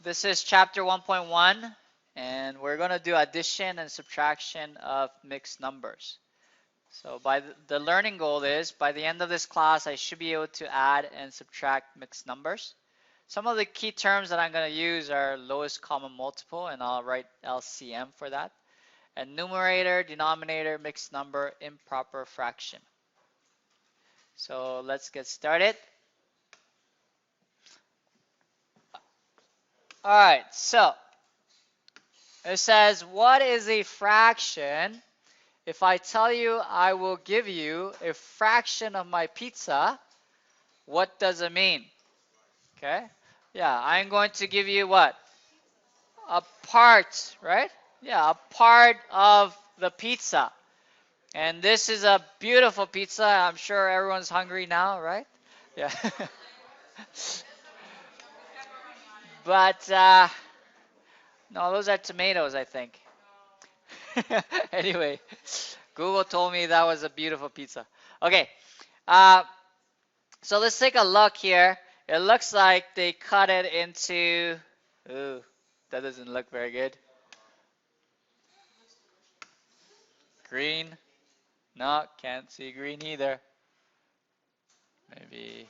This is chapter 1.1, and we're going to do addition and subtraction of mixed numbers. So the learning goal is, by the end of this class, I should be able to add and subtract mixed numbers. Some of the key terms that I'm going to use are lowest common multiple, and I'll write LCM for that, and numerator, denominator, mixed number, improper fraction. So let's get started. All right, so it says, what is a fraction? If I tell you I will give you a fraction of my pizza, what does it mean? Okay, yeah, I'm going to give you what? A part, right? Yeah, a part of the pizza. And this is a beautiful pizza. I'm sure everyone's hungry now, right? Yeah. But no, those are tomatoes, I think. Anyway, Google told me that was a beautiful pizza. Okay, uh, so let's take a look here. It looks like they cut it into, ooh, that doesn't look very good. Green. No, can't see green either. Maybe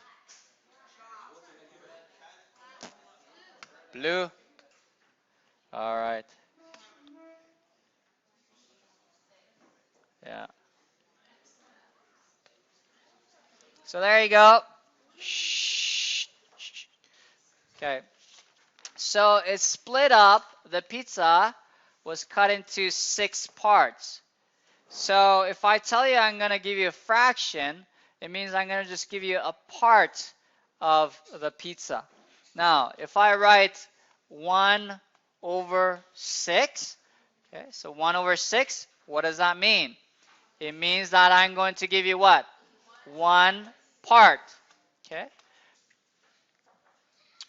blue. All right. Yeah. So there you go. Shh. Okay. So it's split up. The pizza was cut into 6 parts. So if I tell you I'm going to give you a fraction, it means I'm going to just give you a part of the pizza. Now, if I write 1 over 6, okay, so 1 over 6, what does that mean? It means that I'm going to give you what? 1 part, okay?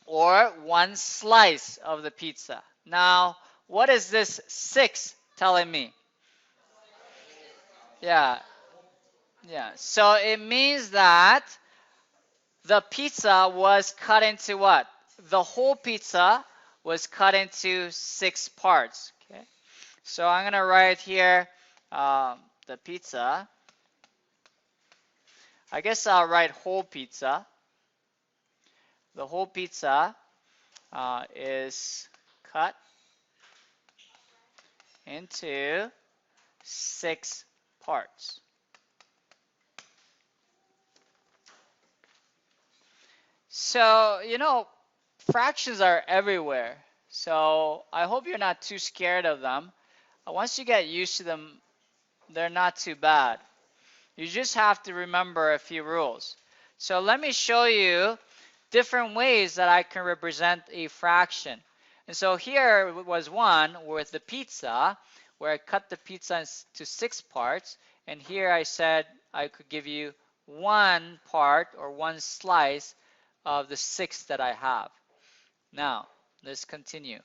Or 1 slice of the pizza. Now, what is this 6 telling me? Yeah, yeah. So it means that the pizza was cut into what? The whole pizza was cut into 6 parts. Okay. So I'm gonna write here the pizza. I guess I'll write whole pizza. The whole pizza is cut into 6 parts. So, fractions are everywhere. So I hope you're not too scared of them. Once you get used to them, they're not too bad. You just have to remember a few rules. So let me show you different ways that I can represent a fraction. And so here was one with the pizza, where I cut the pizza into 6 parts. And here I said I could give you 1 part or 1 slice of the 6 that I have. Now, let's continue.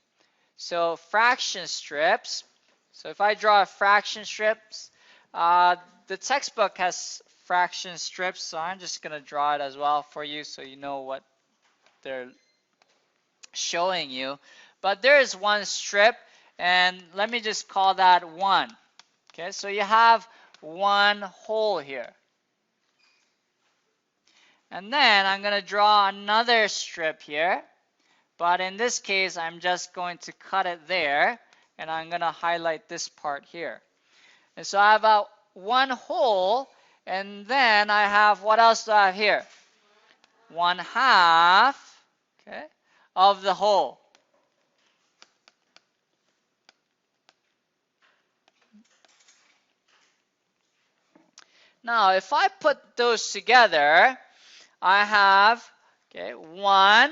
So fraction strips. So if I draw a fraction strips, the textbook has fraction strips, so I'm just going to draw it as well for you so you know what they're showing you. But there is 1 strip, and let me just call that 1. Okay, so you have 1 whole here. And then I'm going to draw another strip here. But in this case, I'm just going to cut it there, and I'm going to highlight this part here. And so I have 1 whole, and then I have, what else do I have here? 1/2, okay, of the whole. Now, if I put those together, I have, okay, 1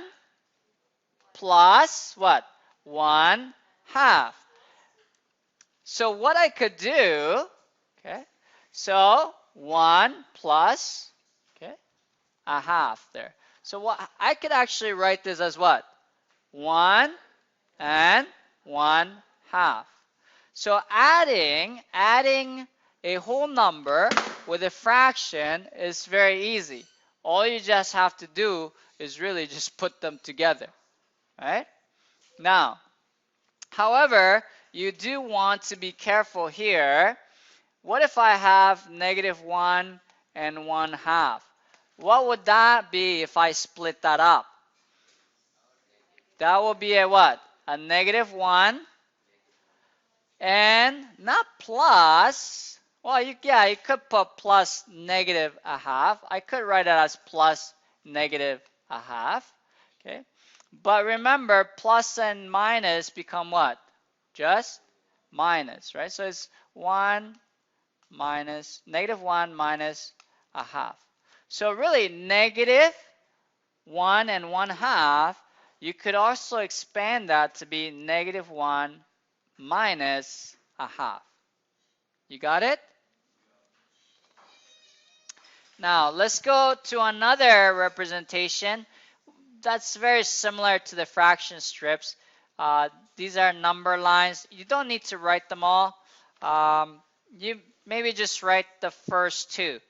plus what? 1/2. So what I could do, okay, so 1 plus, okay, 1/2 there. So what I could actually write this as what? 1 and 1/2. So adding a whole number with a fraction is very easy. All you just have to do is really just put them together, right? Now, however, you do want to be careful here. What if I have negative 1 and 1/2? What would that be if I split that up? That would be a what? A negative 1 and not plus. Well, yeah, you could put plus negative 1/2. I could write it as plus negative 1/2. Okay. But remember, plus and minus become what? Just minus, right? So it's 1 minus negative 1 minus 1/2. So really, negative 1 and 1/2, you could also expand that to be negative 1 minus 1/2. You got it? Now, let's go to another representation that's very similar to the fraction strips. These are number lines. You don't need to write them all. You maybe just write the first two.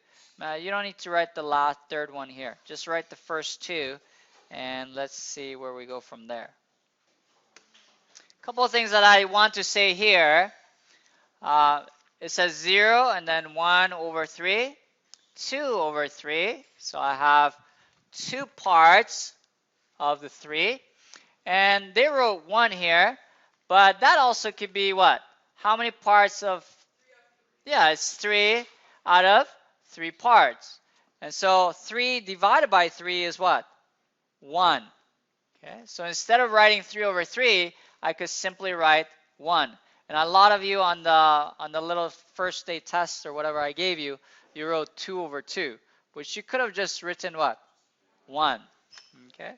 You don't need to write the last third one here. Just write the first two, and let's see where we go from there. A couple of things that I want to say here. It says 0 and then 1 over 3, 2 over 3. So I have 2 parts of the 3. And they wrote 1 here, but that also could be what? How many parts of? Yeah, it's 3 out of 3 parts. And so 3 divided by 3 is what? 1. Okay, so instead of writing 3 over 3, I could simply write 1. And a lot of you on the little first day test or whatever I gave you, you wrote 2 over 2, which you could have just written what? 1. Okay.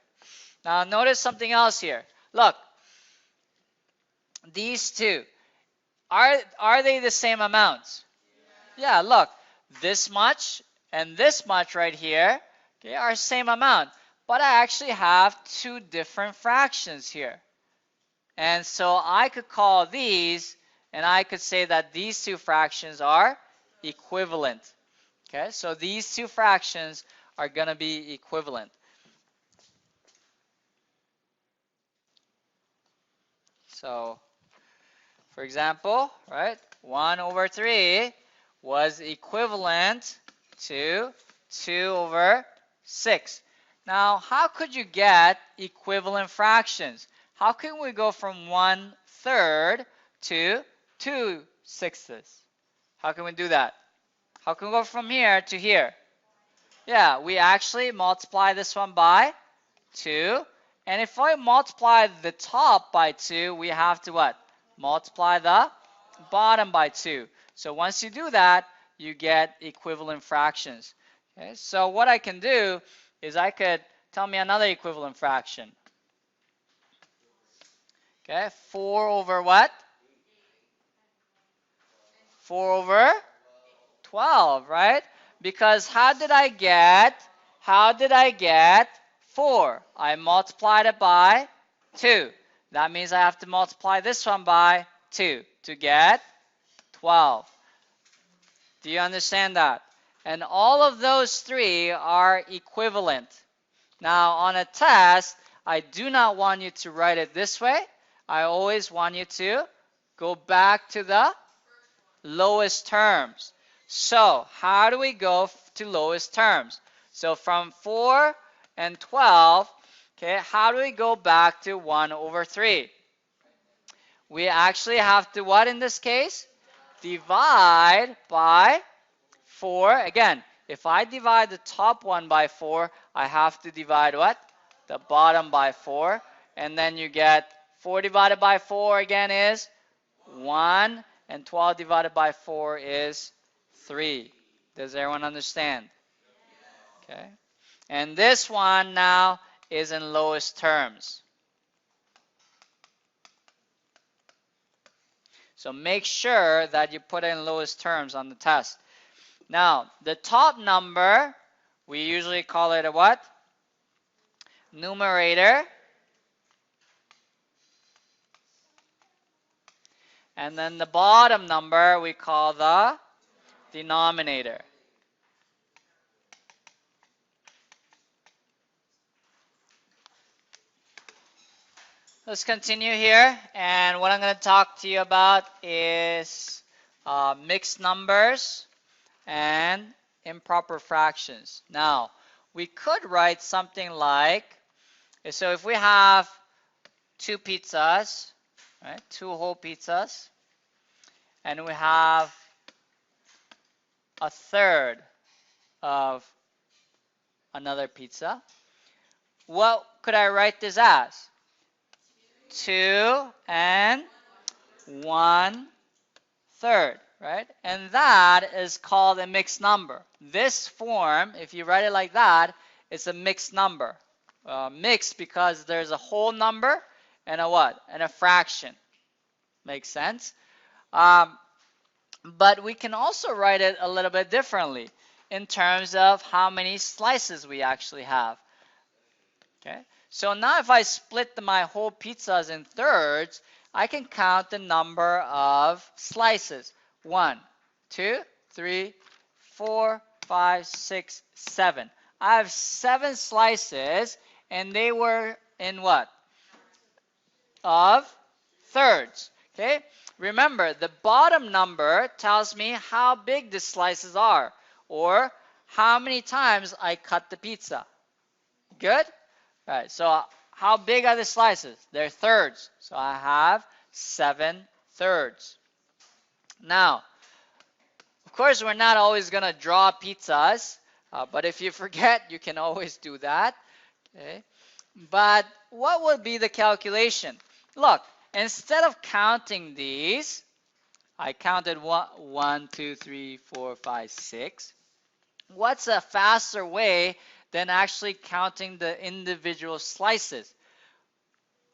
Now notice something else here. Look, these two, are they the same amounts? Yeah, look, this much and this much right here, okay, are same amount. But I actually have 2 different fractions here. And so I could call these, and I could say that these 2 fractions are equivalent. Okay, so these 2 fractions are going to be equivalent. So, for example, right, 1 over 3 was equivalent to 2 over 6. Now, how could you get equivalent fractions? How can we go from 1/3 to 2/6? How can we do that? How can we go from here to here? Yeah, we actually multiply this one by 2. And if I multiply the top by 2, we have to what? Multiply the bottom by 2. So once you do that, you get equivalent fractions. Okay, so what I can do is I could tell me another equivalent fraction. Okay, 4 over what? 4 over 12, right? Because how did I get 4? I multiplied it by 2. That means I have to multiply this one by 2 to get 12. Do you understand that? And all of those 3 are equivalent. Now, on a test, I do not want you to write it this way. I always want you to go back to the lowest terms. So, how do we go to lowest terms? So, from 4 and 12, okay, how do we go back to 1 over 3? We actually have to what in this case? Divide by 4. Again, if I divide the top one by 4, I have to divide what? The bottom by 4. And then you get 4 divided by 4 again is 1. And 12 divided by 4 is 3. Does everyone understand? Okay. And this one now is in lowest terms. So make sure that you put in lowest terms on the test. Now, the top number, we usually call it a what? Numerator. And then the bottom number we call the denominator. let's continue here. And what I'm going to talk to you about is mixed numbers and improper fractions. Now, we could write something like, so if we have two pizzas, right, two whole pizzas, and we have a third of another pizza, what could I write this as? 2 and 1/3, right? And that is called a mixed number. This form, if you write it like that, it's a mixed number. Mixed because there's a whole number and a what? And a fraction. Makes sense? But we can also write it a little bit differently in terms of how many slices we actually have. Okay? So now if I split my whole pizzas in thirds, I can count the number of slices. 1, 2, 3, 4, 5, 6, 7. I have 7 slices, and they were in what? Of thirds. Okay? Remember, the bottom number tells me how big the slices are, or how many times I cut the pizza. Good? All right, so how big are the slices? They're thirds. So I have 7 thirds. Now, of course, we're not always going to draw pizzas, but if you forget, you can always do that. Okay? But what would be the calculation? Look, instead of counting these, I counted 1, 2, 3, 4, 5, 6. What's a faster way than actually counting the individual slices?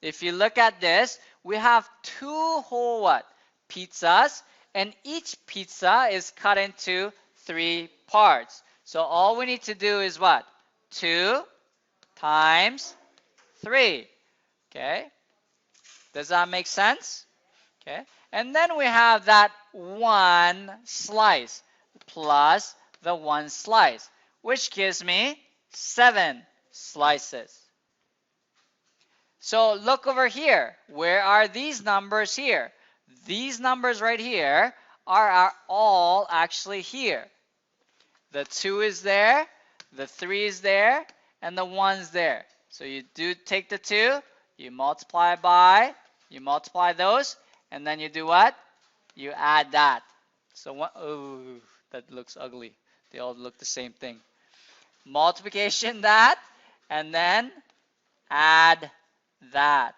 If you look at this, we have 2 whole what? Pizzas, and each pizza is cut into 3 parts. So all we need to do is what? 2 times 3. Okay? Does that make sense? Okay? And then we have that 1 slice plus the 1 slice, which gives me 7 slices. So look over here. Where are these numbers here? These numbers right here are all actually here. The 2 is there, the 3 is there, and the 1's there. So you do take the 2, you multiply those, and then you do what? You add that. So oh, that looks ugly. They all look the same thing. Multiplication that, and then add that.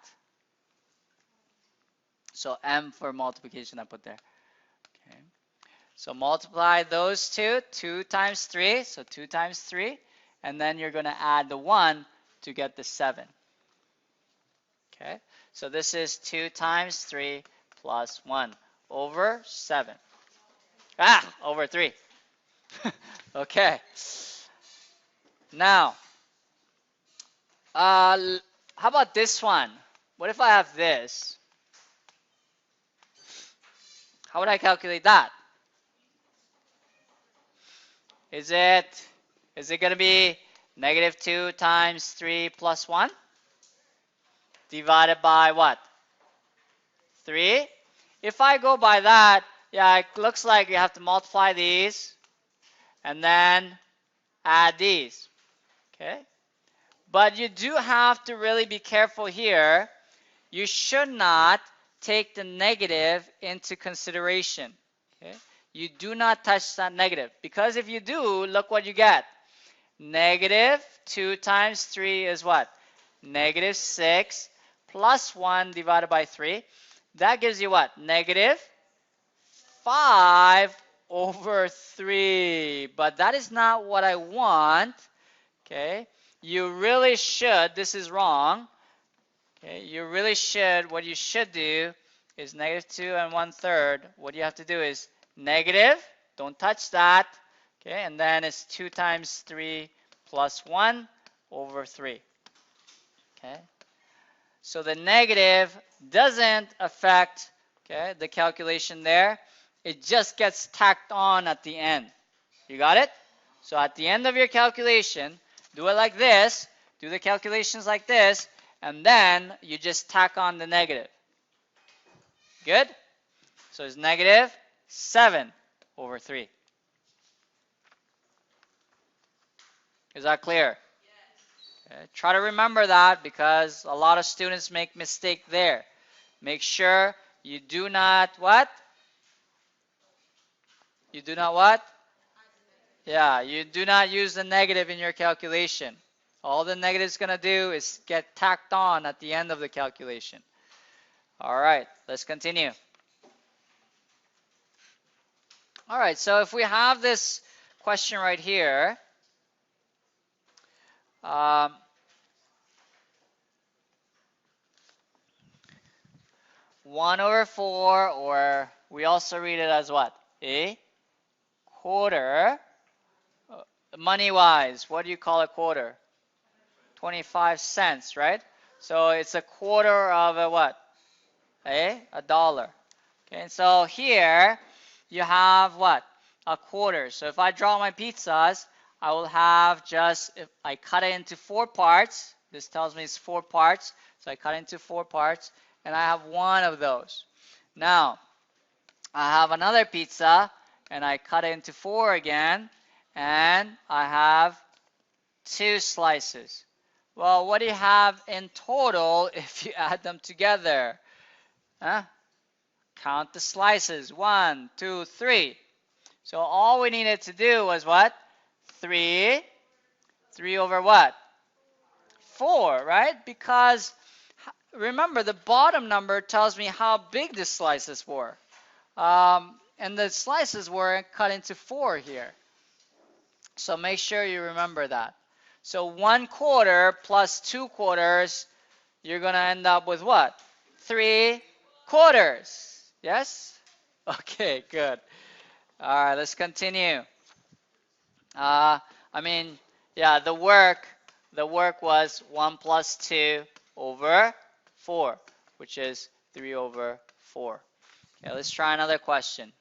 So M for multiplication I put there. Okay. So multiply those two. 2 times 3, so 2 times 3. And then you're going to add the 1 to get the 7. Okay. So this is 2 times 3 plus 1 over 7. Over 3. Okay. Now, how about this one? What if I have this? How would I calculate that? Is it going to be negative 2 times 3 plus 1? Divided by what? 3? If I go by that, yeah, it looks like you have to multiply these and then add these. Okay? But you do have to really be careful here. You should not take the negative into consideration. Okay? You do not touch that negative, because if you do, look what you get. Negative 2 times 3 is what? Negative 6 plus 1 divided by 3. That gives you what? Negative 5 over 3. But that is not what I want. Okay? You really should, this is wrong. Okay? You really should, what you should do is negative 2 and 1/3. What you have to do is negative, don't touch that. Okay? And then it's 2 times 3 plus 1 over 3. Okay? So the negative doesn't affect, okay, the calculation there. It just gets tacked on at the end. You got it? So at the end of your calculation, do it like this. Do the calculations like this. and then you just tack on the negative. Good? So it's negative 7 over 3. Is that clear? Okay. Try to remember that because a lot of students make mistake there. Make sure you do not what? You do not what? Yeah, you do not use the negative in your calculation. All the negative is going to do is get tacked on at the end of the calculation. All right, let's continue. All right, so if we have this question right here, 1 over 4, or we also read it as what? A quarter. Money-wise, what do you call a quarter? 25 cents, right? So it's a quarter of a what? A dollar. Okay, and so here you have what? A quarter. So if I draw my pizzas, I will have just, if I cut it into 4 parts, this tells me it's 4 parts, so I cut it into 4 parts, and I have one of those. Now, I have another pizza, and I cut it into 4 again, and I have 2 slices. Well, what do you have in total if you add them together? Huh? Count the slices. 1, 2, 3. So all we needed to do was what? 3. 3 over what? 4, right? Because remember, the bottom number tells me how big the slices were. And the slices were cut into 4 here. So make sure you remember that. So 1 quarter plus 2 quarters, you're going to end up with what? 3 quarters. Yes? Okay, good. All right, let's continue. Yeah, the work was 1 plus 2 over 4, which is 3 over 4. Okay, let's try another question.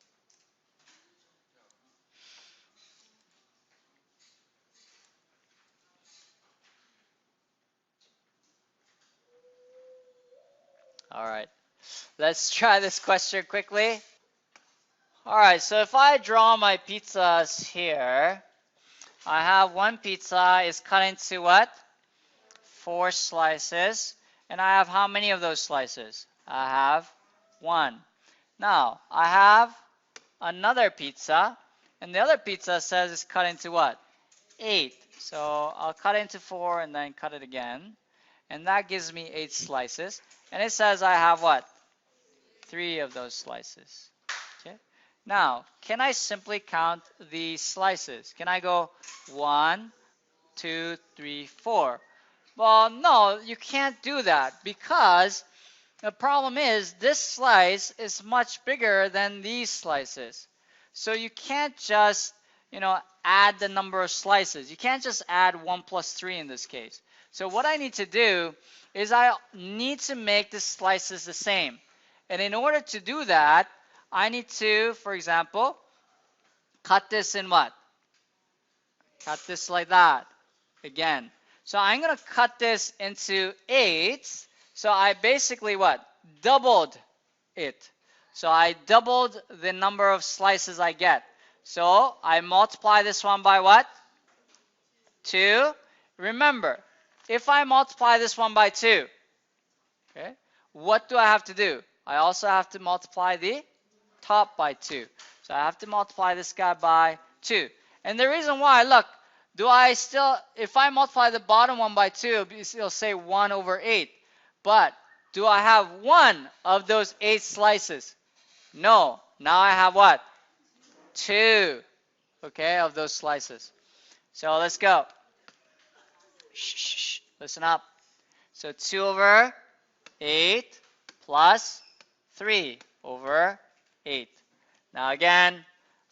All right, let's try this question quickly. All right, so if I draw my pizzas here, I have one pizza is cut into what? 4 slices. And I have how many of those slices? I have 1. Now, I have another pizza, and the other pizza says it's cut into what? 8. So I'll cut it into 4 and then cut it again. And that gives me 8 slices. And it says I have what? 3 of those slices. Okay. Now, can I simply count the slices? Can I go 1, 2, 3, 4? Well, no, you can't do that because the problem is this slice is much bigger than these slices. So you can't just, add the number of slices. You can't just add 1 plus 3 in this case. So what I need to do is I need to make the slices the same. And in order to do that, I need to, for example, cut this in what? Cut this like that. Again. So I'm going to cut this into 8. So I basically what? Doubled it. So I doubled the number of slices I get. So I multiply this one by what? 2. Remember, if I multiply this one by 2, okay, what do I have to do? I also have to multiply the top by 2. So I have to multiply this guy by 2. And the reason why, look, if I multiply the bottom one by 2, it'll say 1 over 8. But do I have one of those 8 slices? No. Now I have what? 2, okay, of those slices. So let's go. Shh, listen up. So 2 over 8 plus 3 over 8. Now again,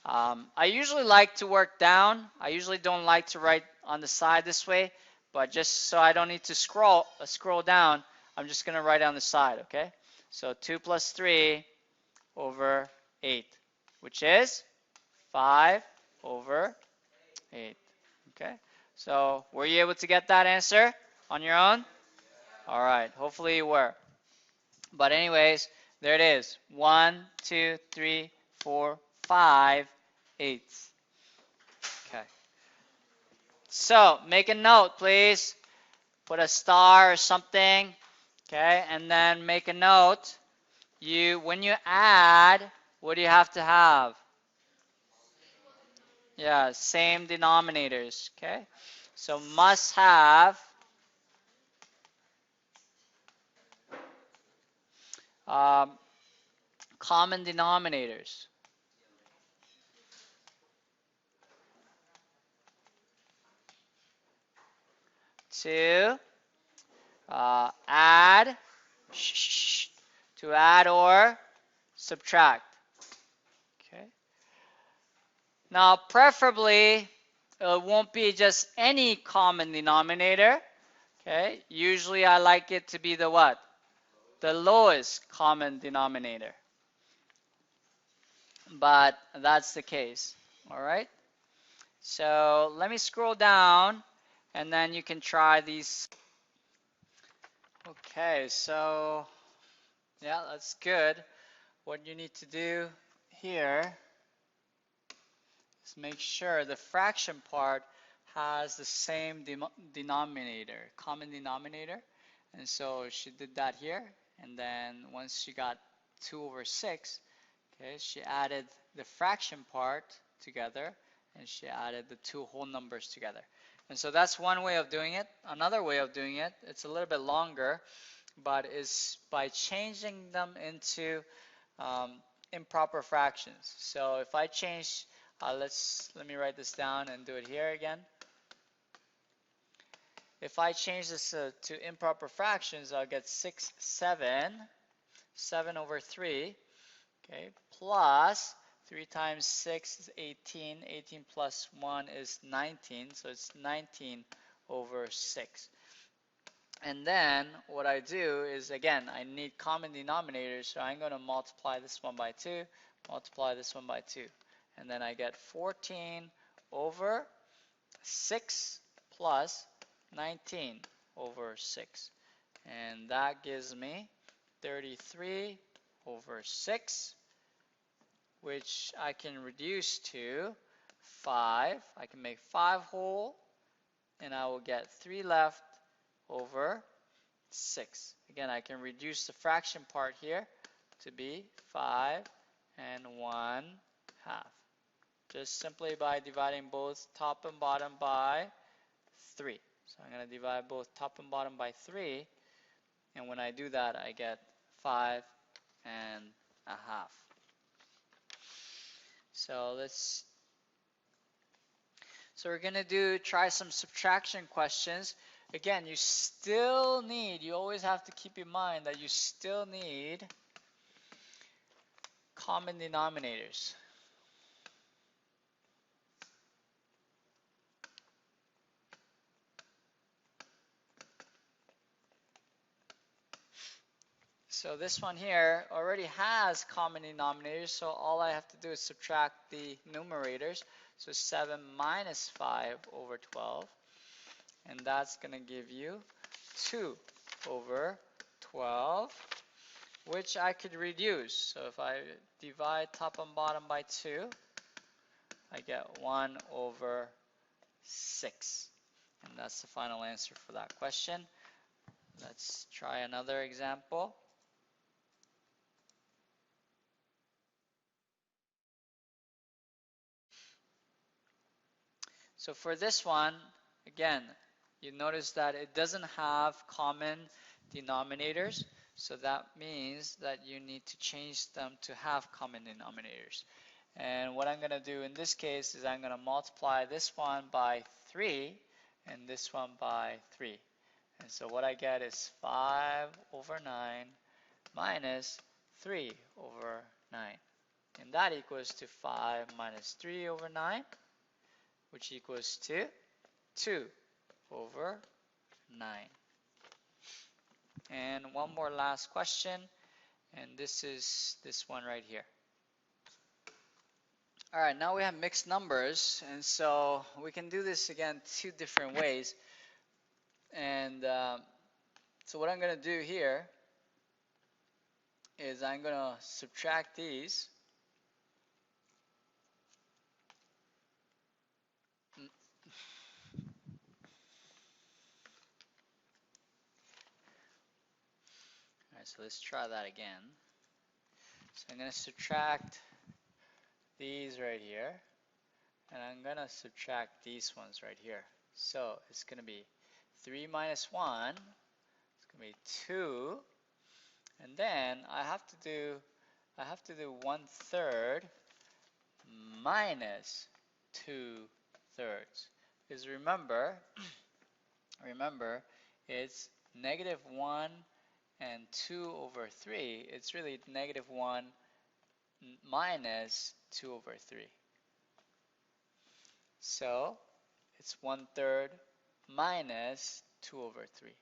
I usually like to work down. I usually don't like to write on the side this way, but just so I don't need to scroll down, I'm just going to write on the side, okay? So 2 plus 3 over 8, which is 5 over 8, okay? So were you able to get that answer on your own? All right, hopefully you were. But anyways, there it is. 1, 2, 3, 4, 5 eighths. Okay. So make a note, please. Put a star or something. Okay, and then make a note. When you add, what do you have to have? Yeah, same denominators. Okay, so must have um, common denominators. To add, to add or subtract. Okay. Now, preferably, it won't be just any common denominator. Okay. Usually, I like it to be the what? The lowest common denominator. But that's the case. All right. So let me scroll down, and then you can try these. Okay. So yeah, that's good. What you need to do here is make sure the fraction part has the same denominator, common denominator. And so she did that here. And then once she got 2 over 6, okay, she added the fraction part together, and she added the two whole numbers together. And so that's one way of doing it. Another way of doing it, it's a little bit longer, but is by changing them into um, improper fractions. So if I change, let me write this down and do it here again. If I change this to improper fractions, I'll get 6, 7 over 3, okay, plus 3 times 6 is 18, 18 plus 1 is 19, so it's 19 over 6. And then what I do is, again, I need common denominators, so I'm going to multiply this one by 2, multiply this one by 2. And then I get 14 over 6 plus 19 over 6. And that gives me 33 over 6, which I can reduce to 5. I can make 5 whole, and I will get 3 left over 6. Again, I can reduce the fraction part here to be 5 and 1 half. Just simply by dividing both top and bottom by 3. So I'm going to divide both top and bottom by 3. And when I do that, I get 5 and a half. So we're going to try some subtraction questions. Again, you always have to keep in mind that you still need common denominators. So this one here already has common denominators, so all I have to do is subtract the numerators. So 7 minus 5 over 12, and that's going to give you 2 over 12, which I could reduce. So if I divide top and bottom by 2, I get 1 over 6. And that's the final answer for that question. Let's try another example. So for this one, again, you notice that it doesn't have common denominators. So that means that you need to change them to have common denominators. And what I'm going to do in this case is I'm going to multiply this one by 3 and this one by 3. And so what I get is 5 over 9 minus 3 over 9. And that equals to 5 minus 3 over 9, which equals to 2 over 9. And one more last question, and this is this one right here. All right, now we have mixed numbers, and so we can do this again 2 different ways. And So what I'm going to do here is I'm going to subtract these. Alright, so let's try that again. So I'm going to subtract these right here, and I'm going to subtract these ones right here. So it's going to be 3 minus 1, it's going to be 2, and then I have to do 1/3 minus 2/3. Because remember, it's -1 and 2/3. It's really -1 minus 2/3. So it's 1/3 minus 2/3.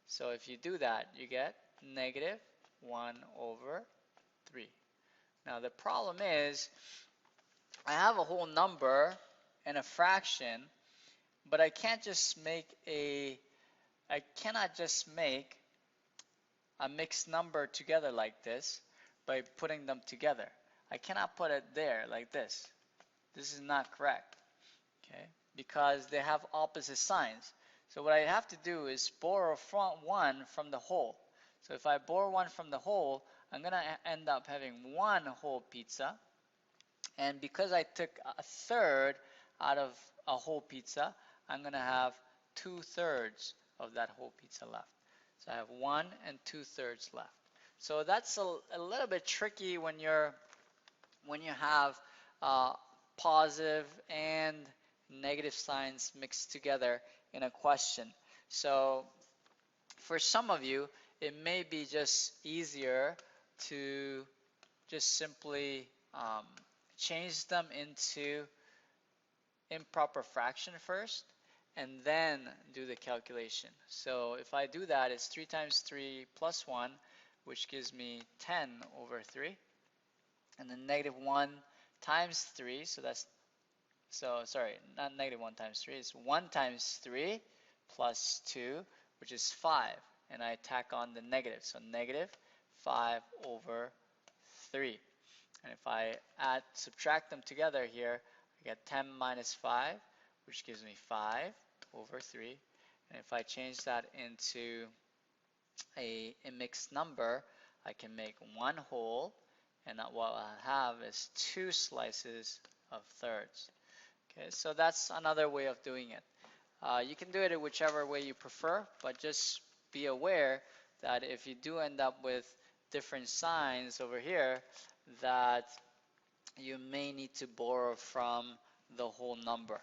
So if you do that, you get -1/3. Now the problem is, I have a whole number and a fraction, but I cannot just make a mixed number together like this by putting them together. I cannot put it there like this. This is not correct, okay? Because they have opposite signs. So what I have to do is borrow one from the whole. So if I borrow one from the whole, I'm going to end up having one whole pizza. And because I took 1/3 out of a whole pizza, I'm going to have 2/3 of that whole pizza left. So I have 1 and 2/3 left. So that's a little bit tricky when you have positive and negative signs mixed together in a question. So for some of you, it may be just easier to just simply change them into improper fraction first and then do the calculation. So if I do that, it's 3 times 3 plus 1, which gives me 10/3. And then -1 times 3, sorry, not -1 times 3, it's 1 times 3 plus 2, which is 5. And I tack on the negative, so -5/3. And if I subtract them together here, I get 10 minus 5, which gives me 5/3. And if I change that into a mixed number, I can make one whole, and what I have is 2 slices of thirds. Okay, so that's another way of doing it. You can do it whichever way you prefer, but just be aware that if you do end up with different signs over here, that you may need to borrow from the whole number.